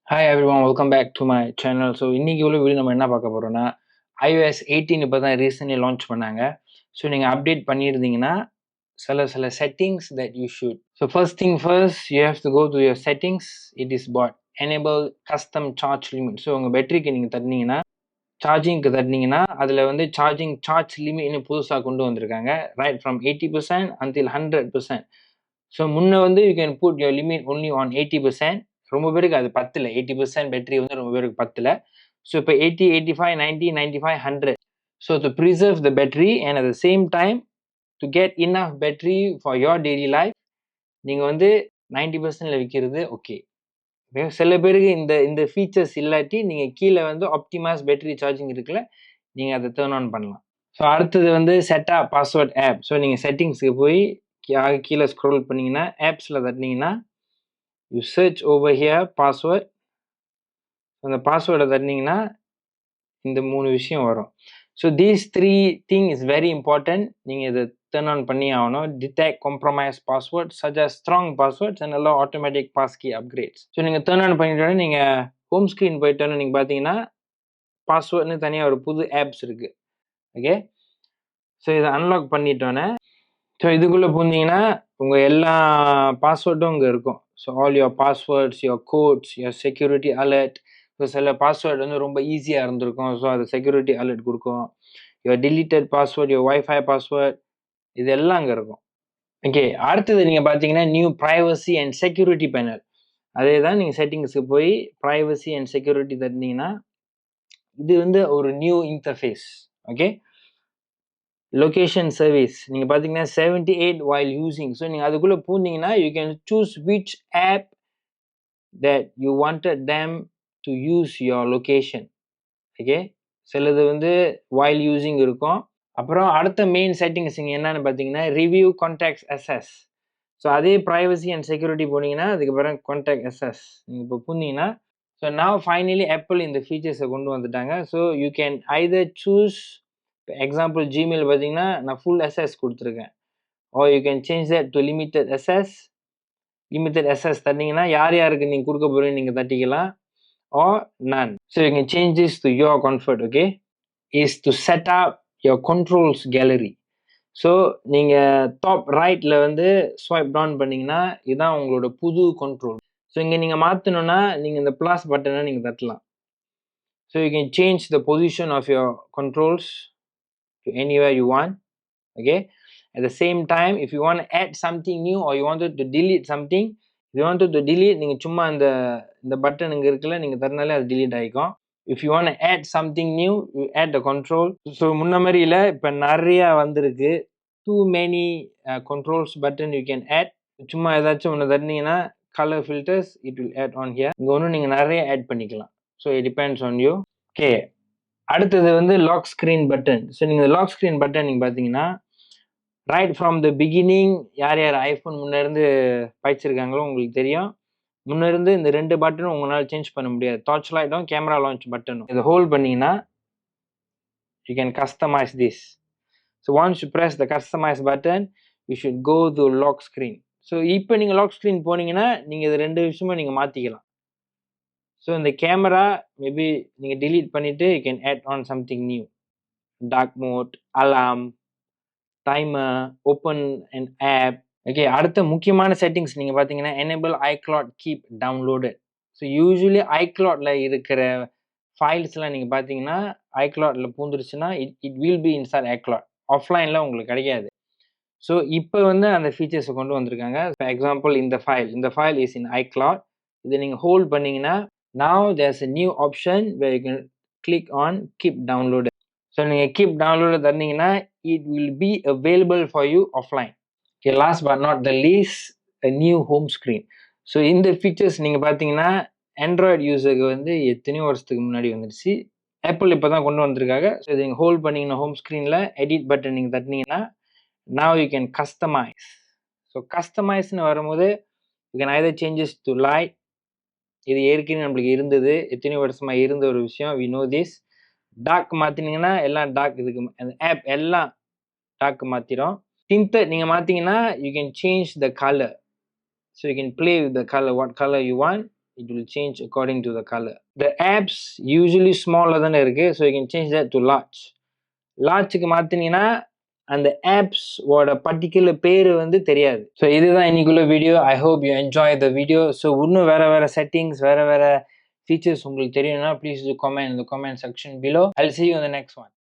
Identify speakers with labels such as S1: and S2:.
S1: Hi everyone, welcome back to my channel. So இன்னைக்கு உள்ள video நம்ம என்ன பார்க்க போறோம்னா iOS 18 இப்போ தான் ரீசென்ட்லி லான்ச் பண்ணாங்க. ஸோ நீங்கள் அப்டேட் பண்ணியிருந்தீங்கன்னா சில settings that you should. So first thing first you have to go to your settings. It is but enable custom charge limit. So உங்கள் பேட்டரிக்கு நீங்கள் தட்டினீங்கன்னா சார்ஜிங்க்கு தட்டினீங்கன்னா அதில் வந்து சார்ஜ் லிமிட்னு புதுசாக கொண்டு வந்திருக்காங்க. Right from 80% until 100%. ஸோ முன்ன வந்து you can put your limit only on 80%. ரொம்ப பேருக்கு அது பத்தல. 80% பேட்டரி வந்து ரொம்ப பேருக்கு பத்தல. ஸோ இப்போ 80, 85, 90, 95, 100. So to preserve the battery and at the same time to get enough battery for your daily life நீங்கள் வந்து 90%ல விற்கிறது ஓகே. சில பேருக்கு இந்த இந்த ஃபீச்சர்ஸ் இல்லாட்டி நீங்கள் கீழே வந்து ஆப்டிமைஸ் பேட்டரி சார்ஜிங் இருக்குல்ல, நீங்கள் அதை டர்ன் ஆன் பண்ணலாம். ஸோ அடுத்தது வந்து செட்டப் பாஸ்வேர்ட் ஆப். ஸோ நீங்கள் செட்டிங்ஸ்க்கு போய் கீழே ஸ்க்ரோல் பண்ணிங்கன்னா ஆப்ஸில் தட்டினீங்கன்னா you search over here password. அந்த பாஸ்வேர்டை தட்டினீங்கன்னா இந்த 3 விஷயம் வரும். So these 3 thing is very important. நீங்கள் இதை டர்ன் ஆன் பண்ணி ஆகணும். Detect compromise password suggest strong passwords and எல்லாம் ஆட்டோமேட்டிக் பாஸ்கி அப்கிரேட்ஸ். ஸோ நீங்கள் டர்ன் ஆன் பண்ணிட்டோன்னே நீங்கள் ஹோம் ஸ்க்ரீன் போயிட்டோன்னு நீங்கள் பார்த்தீங்கன்னா பாஸ்வேர்ட்னு தனியாக ஒரு புது ஆப்ஸ் இருக்குது. ஓகே, ஸோ இதை அன்லாக் பண்ணிட்டோன்னே ஸோ இதுக்குள்ளே பூந்தீங்கன்னா உங்கள் எல்லா பாஸ்வேர்டும் இங்கே இருக்கும். So all your passwords, your codes, your security alert. So சில பாஸ்வேர்டு வந்து ரொம்ப ஈஸியாக இருந்திருக்கும். ஸோ அது செக்யூரிட்டி அலர்ட் கொடுக்கும். Your deleted password, your wifi password, இது எல்லாம் அங்கே இருக்கும். ஓகே, அடுத்தது நீங்கள் பார்த்தீங்கன்னா new privacy and security panel. அதே தான் நீங்கள் செட்டிங்ஸ்க்கு போய் ப்ரைவசி அண்ட் செக்யூரிட்டி தட்டினீங்கன்னா இது வந்து ஒரு new interface. Okay, location service நீங்கள் பார்த்தீங்கன்னா 78 while using. ஸோ நீங்கள் அதுக்குள்ளே பூந்தீங்கன்னா you can choose which app that you wanted them to use your location. Okay, சிலது வந்து while using இருக்கும். அப்புறம் அடுத்த மெயின் செட்டிங்ஸ் இங்கே என்னன்னு பார்த்தீங்கன்னா ரிவ்யூ கான்டாக்ட்ஸ் அசஸ். ஸோ அதே ப்ரைவசி அண்ட் செக்யூரிட்டி போனீங்கன்னா அதுக்கப்புறம் கான்டாக்ட் அசஸ் நீங்கள் இப்போ பூந்தீங்கன்னா ஸோ நான் ஃபைனலி ஆப்பிள் இந்த ஃபீச்சர்ஸை கொண்டு வந்துட்டாங்க. So you can either choose. இப்போ எக்ஸாம்பிள் ஜிமெயில் பார்த்தீங்கன்னா நான் ஃபுல் அசஸ் கொடுத்துருக்கேன். Oh you can change that to limited access. Limited access தட்டிங்கன்னா யார் யாருக்கு நீங்கள் கொடுக்க போகிறீங்க நீங்கள் தட்டிக்கலாம். or none. So you can change this to your comfort. Okay, is to set up your controls gallery. So நீங்கள் டாப் ரைட்டில் வந்து ஸ்வைப் டவுன் பண்ணிங்கன்னா இதுதான் உங்களோட புது கண்ட்ரோல். ஸோ இங்கே நீங்கள் மாற்றணுன்னா நீங்கள் இந்த ப்ளஸ் பட்டனை நீங்கள் தட்டலாம். So you can change the position of your controls to anywhere you want. Okay, at the same time if you want to add something new or you wanted to delete something, if you wanted to delete நீங்கள் சும்மா இந்த button இங்கே இருக்குல்ல நீங்கள் தரனாலே அது delete ஆகிக்கும். if you want to add something new you add the control. So முன்ன மாதிரி இல்லை, இப்போ நிறையா வந்திருக்கு. too many controls button you can add. சும்மா ஏதாச்சும் ஒன்று தட்டினீங்கன்னா color filters it will add on here. இங்கே ஒன்று நீங்கள் நிறைய ஆட் பண்ணிக்கலாம். So it depends on you. Okay, அடுத்தது வந்து லாக் ஸ்க்ரீன் பட்டன். ஸோ நீங்கள் லாக் ஸ்க்ரீன் பட்டன் நீங்கள் பார்த்தீங்கன்னா ரைட் ஃப்ரம் த பிகினிங் யார் யார் ஐஃபோன் முன்னேருந்து படிச்சிருக்காங்களோ உங்களுக்கு தெரியும். முன்னிருந்து இந்த 2 பட்டனும் உங்களால் சேஞ்ச் பண்ண முடியாது. டார்ச் லைட்டும் கேமரா லான்ச் பட்டனும் இதை ஹோல்ட் பண்ணிங்கன்னா you can customize this. So once you press the customize button you should go to lock screen. So இப்போ நீங்கள் லாக் ஸ்க்ரீன் போனீங்கன்னா நீங்கள் இது 2 விஷயமும் நீங்கள் மாற்றிக்கலாம். ஸோ இந்த கேமரா மேபி நீங்கள் delete பண்ணிவிட்டு you can add on something new. Dark mode, alarm, timer, open and app. Okay, அடுத்த முக்கியமான செட்டிங்ஸ் நீங்கள் பார்த்தீங்கன்னா enable iCloud keep downloaded. So usually ஐக்ளவுட்ல இருக்கிற ஃபைல்ஸ்லாம் நீங்கள் பார்த்தீங்கன்னா ஐக்ளவுட்ல பூந்துருச்சுன்னா it will be inside iCloud. ஆஃப்லைனில் உங்களுக்கு கிடைக்காது. ஸோ இப்போ வந்து அந்த ஃபீச்சர்ஸை கொண்டு வந்திருக்காங்க. ஃபார் எக்ஸாம்பிள் இந்த ஃபைல் இஸ் இன் ஐக்ளவுட். இதை நீங்கள் ஹோல்ட் பண்ணிங்கன்னா now there's a new option where you can click on keep downloaded. So நீங்கள் கீப் டவுன்லோட் தந்தீங்கன்னா it will be available for you offline. Okay, last but not the least a new home screen. So இந்த features நீங்கள் பார்த்தீங்கன்னா Android யூஸருக்கு வந்து எத்தனையோ வருஷத்துக்கு முன்னாடி வந்துடுச்சு. ஆப்பிள் இப்போ தான் கொண்டு வந்திருக்காங்க. ஸோ இதை நீங்கள் ஹோல்ட் பண்ணிங்கன்னா ஹோம் ஸ்க்ரீனில் எடிட் பட்டன் நீங்கள் தட்டினீங்கன்னா now you can customize. So கஸ்டமைஸ்னு வரும்போது you can either changes to light. இது ஏற்கனவே நம்மளுக்கு இருந்தது, எத்தனையோ வருஷமாக இருந்த ஒரு விஷயம். we know this. டார்க் மாற்றினீங்கன்னா எல்லாம் டார்க், இதுக்கு அந்த ஆப் எல்லாம் டார்க் மாற்றிடும். டிண்ட்டை நீங்கள் மாற்றிங்கன்னா you can change the colour. So you can play with the colour, what colour you want. it will change according to the color. The apps usually smaller than இருக்கு, so you can change that to large. லார்ஜுக்கு மாற்றினீங்கன்னா அந்த apps ஓட particular பேர் வந்து தெரியாது. So இதுதான் இன்னைக்குள்ள video. I hope you enjoy the video. So இன்னும் வேறு செட்டிங்ஸ், வேறு ஃபீச்சர்ஸ் உங்களுக்கு தெரியணும்னா please to comment in the comment section below. I'll see you in the next one.